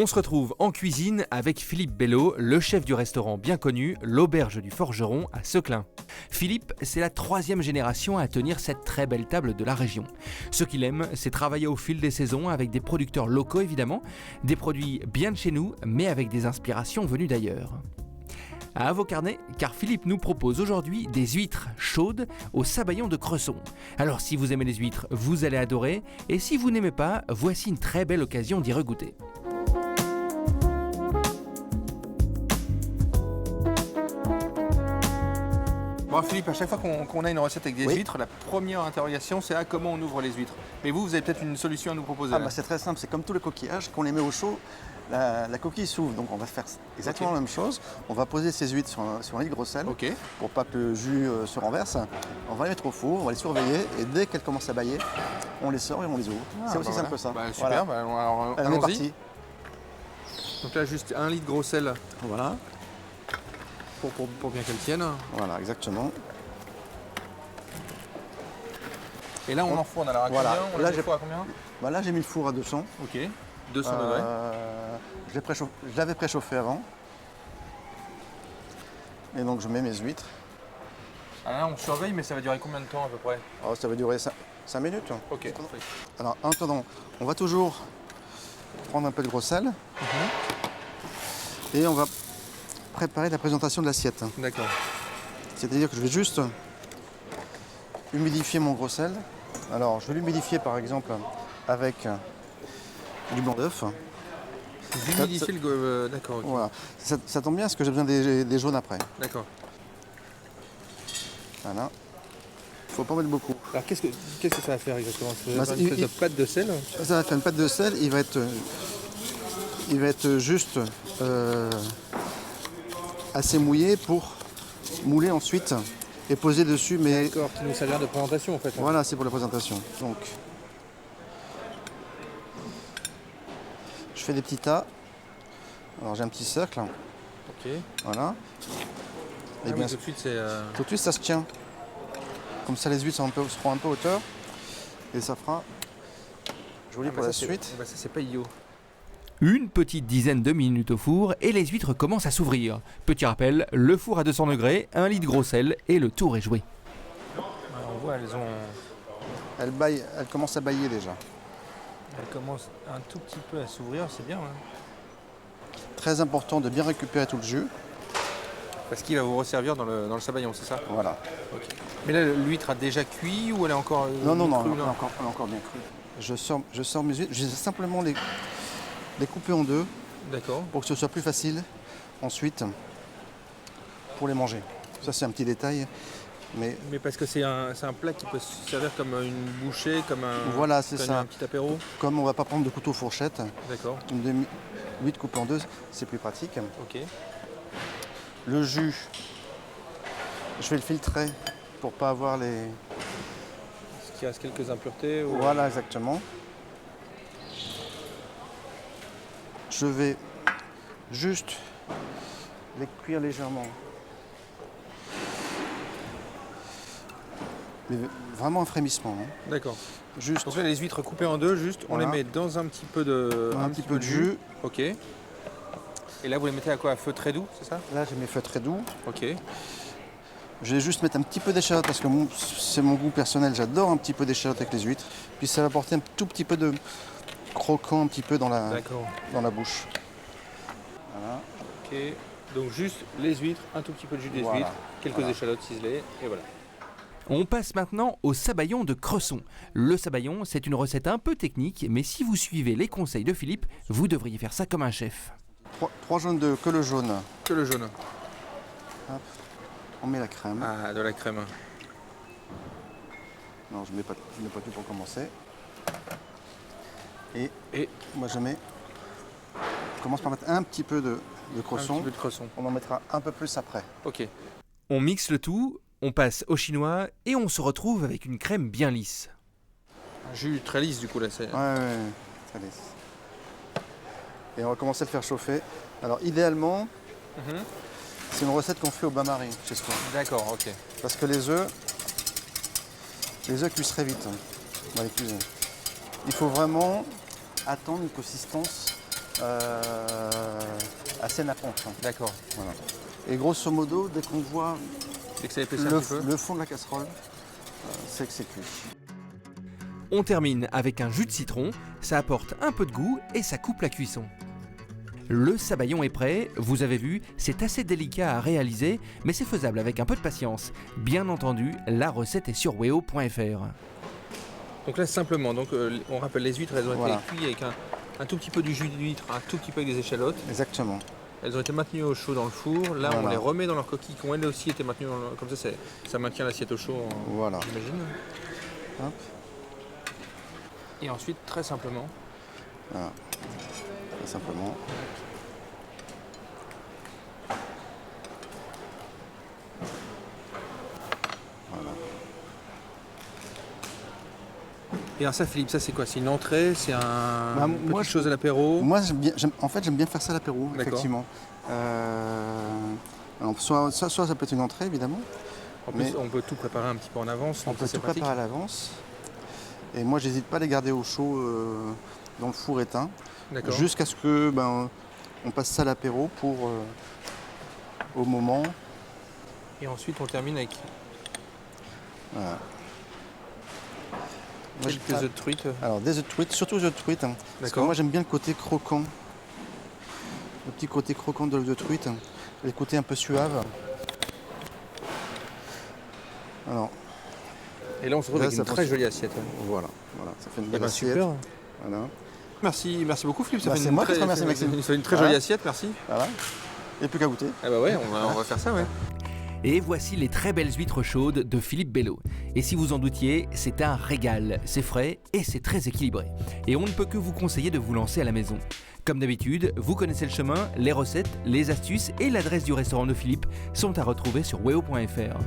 On se retrouve en cuisine avec Philippe Bello, le chef du restaurant bien connu, l'Auberge du Forgeron à Seclin. Philippe, c'est la 3e génération à tenir cette très belle table de la région. Ce qu'il aime, c'est travailler au fil des saisons avec des producteurs locaux évidemment, des produits bien de chez nous, mais avec des inspirations venues d'ailleurs. À vos carnets, car Philippe nous propose aujourd'hui des huîtres chaudes au sabayon de Cresson. Alors si vous aimez les huîtres, vous allez adorer, et si vous n'aimez pas, voici une très belle occasion d'y regoûter. Bon Philippe, à chaque fois qu'on a une recette avec des huîtres, la première interrogation c'est comment on ouvre les huîtres. Mais vous avez peut-être une solution à nous proposer. C'est très simple, c'est comme tous les coquillages, qu'on les met au chaud, la coquille s'ouvre. Donc on va faire exactement la même chose. On va poser ces huîtres sur un lit de gros sel pour pas que le jus se renverse. On va les mettre au four, on va les surveiller et dès qu'elles commencent à bâiller, on les sort et on les ouvre. C'est aussi simple que ça. Super, alors, on est parti. Donc là juste 1 litre de gros sel. Voilà. Pour bien qu'elle tienne. Voilà, exactement. Et là, on enfourne à combien? On là, j'ai four à combien? Là, j'ai mis le four à 200. Ok, 200 degrés. Je l'avais préchauffé avant. Et donc, je mets mes huîtres. Ah, là, on surveille, mais ça va durer combien de temps à peu près? Ça va durer 5 minutes. Ok. Alors, en attendant, on va toujours prendre un peu de gros sel. Et on va préparer la présentation de l'assiette. D'accord. C'est-à-dire que je vais juste humidifier mon gros sel. Alors, je vais l'humidifier par exemple avec du blanc d'œuf. Humidifier le... D'accord. Okay. Voilà. Ça tombe bien parce que j'ai besoin des jaunes après. D'accord. Voilà. Il ne faut pas mettre beaucoup. Alors, qu'est-ce que ça va faire exactement? Ça va faire une pâte de sel? Ça va faire une pâte de sel. Il va être juste assez mouillé pour mouler ensuite et poser dessus. D'accord, qui nous servir de présentation en fait. Voilà, c'est pour la présentation. Donc, je fais des petits tas. Alors j'ai un petit cercle. Ok. Voilà. Et bien, tout de suite, tout de suite, ça se tient. Comme ça, les huîtres seront un peu hauteur et ça fera joli pour la suite. Ça, c'est pas idiot. Une petite dizaine de minutes au four et les huîtres commencent à s'ouvrir. Petit rappel, le four à 200 degrés, 1 litre de gros sel et le tour est joué. Alors on voit, elles commencent à bâiller déjà. Elles commencent un tout petit peu à s'ouvrir, c'est bien. Hein. Très important de bien récupérer tout le jus. Parce qu'il va vous resservir dans le sabayon, c'est ça? Voilà. Okay. Mais là, l'huître a déjà cuit ou elle est encore Non, elle est encore bien crue. Je sors mes huîtres, je vais simplement les couper en deux. D'accord. Pour que ce soit plus facile ensuite pour les manger. Ça c'est un petit détail. Mais parce que c'est un plat qui peut servir comme une bouchée, comme voilà, c'est ça. Un petit apéro. Comme on ne va pas prendre de couteau fourchette, d'accord. Une huître coupée en deux, c'est plus pratique. Ok. Le jus, je vais le filtrer pour pas avoir les... Est-ce qu'il reste quelques impuretés ou... Voilà, exactement. Je vais juste les cuire légèrement. Mais vraiment un frémissement. Hein. D'accord. Juste. Donc là, les huîtres coupées en deux, on les met dans un petit peu de, un petit peu de jus. Ok. Et là, vous les mettez à quoi? À feu très doux, c'est ça? Là, j'ai mes feux très doux. Ok. Je vais juste mettre un petit peu d'échalote parce que c'est mon goût personnel. J'adore un petit peu d'échalote avec les huîtres. Puis ça va apporter un tout petit peu de croquant un petit peu dans la bouche. Voilà. Ok, donc juste les huîtres, un tout petit peu de jus des huîtres, quelques échalotes ciselées et voilà. On passe maintenant au sabayon de Cresson. Le sabayon, c'est une recette un peu technique, mais si vous suivez les conseils de Philippe, vous devriez faire ça comme un chef. 3 jaunes d'œufs, que le jaune. Que le jaune. Hop. On met la crème. Ah, de la crème. Non, je ne mets pas tout pour commencer. Et moi je commence par mettre un petit peu de Cresson. Un petit peu de Cresson. On en mettra un peu plus après. Ok. On mixe le tout, on passe au chinois et on se retrouve avec une crème bien lisse. Un jus très lisse du coup là. Ouais, très lisse. Et on va commencer à le faire chauffer. Alors idéalement, c'est une recette qu'on fait au bain-marie chez soi. D'accord, ok. Parce que les œufs cuisent très vite dans les cuisines. Il faut vraiment attendre une consistance assez nappante. D'accord. Voilà. Et grosso modo, dès qu'on voit Dès que ça épaissit un petit peu. le fond de la casserole, c'est que c'est cuit. On termine avec un jus de citron, ça apporte un peu de goût et ça coupe la cuisson. Le sabayon est prêt, vous avez vu, c'est assez délicat à réaliser, mais c'est faisable avec un peu de patience. Bien entendu, la recette est sur weo.fr. Donc là simplement, on rappelle les huîtres, elles ont Voilà. été cuites avec un tout petit peu du jus d'huître, un tout petit peu avec des échalotes. Exactement. Elles ont été maintenues au chaud dans le four. Là, Voilà. on les remet dans leurs coquilles qui ont elles aussi été maintenues comme ça, ça maintient l'assiette au chaud, Voilà. j'imagine. Hop. Et ensuite, très simplement, Voilà. Tout simplement. Voilà. et alors ça, Philippe, ça c'est quoi? C'est une entrée? C'est Bah, une moi, petite chose à l'apéro? Moi, j'aime bien faire ça à l'apéro, D'accord. effectivement. Alors, soit ça peut être une entrée, évidemment. En plus, on peut tout préparer un petit peu en avance. On donc peut c'est tout pratique. préparer à l'avance. Et moi, j'hésite pas à les garder au chaud dans le four éteint, D'accord. jusqu'à ce que on passe ça à l'apéro pour au moment. Et ensuite, on termine avec Voilà. Moi, quelques œufs de truite. Alors des œufs de truite, surtout les œufs de truite. Parce que D'accord. moi j'aime bien le côté croquant. Le petit côté croquant de l'œuf de truite. Et le côté un peu suave. Alors, Et là, on se retrouve Là, avec ça une très fonctionne. jolie assiette. voilà. Ça fait une Eh belle ben, assiette. super. Voilà. Merci beaucoup, Philippe. Ça Bah, fait c'est une moi qui très, te remercie, Maxime. ça fait une très Voilà. jolie assiette, merci. Voilà. Et plus qu'à goûter. Ah bah ouais, on va faire ça, ouais. Et voici les très belles huîtres chaudes de Philippe Bello. Et si vous en doutiez, c'est un régal, c'est frais et c'est très équilibré. Et on ne peut que vous conseiller de vous lancer à la maison. Comme d'habitude, vous connaissez le chemin, les recettes, les astuces et l'adresse du restaurant de Philippe sont à retrouver sur weo.fr.